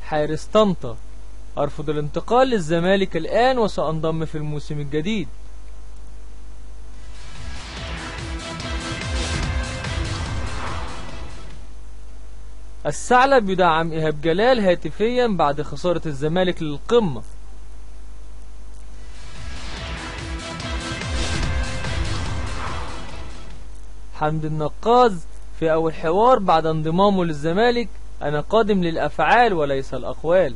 حارس طنطا: أرفض الانتقال للزمالك الآن وسأنضم في الموسم الجديد. الثعلب يدعم إيهاب جلال هاتفيا بعد خسارة الزمالك للقمة. حمدي النقاز في أول حوار بعد انضمامه للزمالك: أنا قادم للأفعال وليس الأقوال.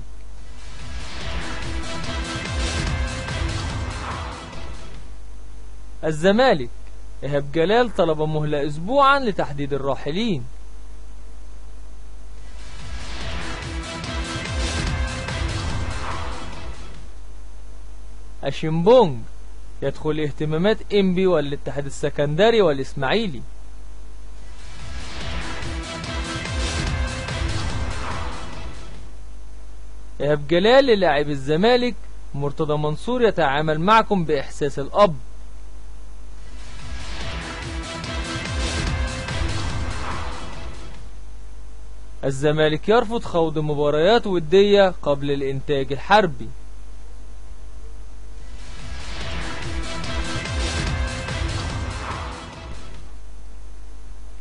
الزمالك: إيهاب جلال طلب مهلة أسبوعا لتحديد الراحلين. أشيمبونج: يدخل اهتمامات إنبي والاتحاد السكندري والإسماعيلي. إيهاب جلال للاعب الزمالك: مرتضى منصور يتعامل معكم بإحساس الأب. الزمالك يرفض خوض مباريات ودية قبل الإنتاج الحربي.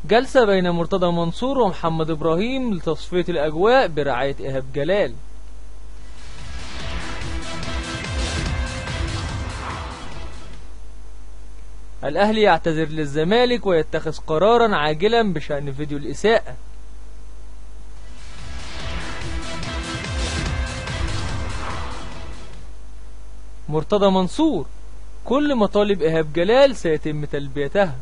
جلسة بين مرتضى منصور ومحمد إبراهيم لتصفية الأجواء برعاية إيهاب جلال. الأهلي يعتذر للزمالك ويتخذ قرارا عاجلا بشأن فيديو الإساءة. مرتضى منصور: كل مطالب إيهاب جلال سيتم تلبيتها.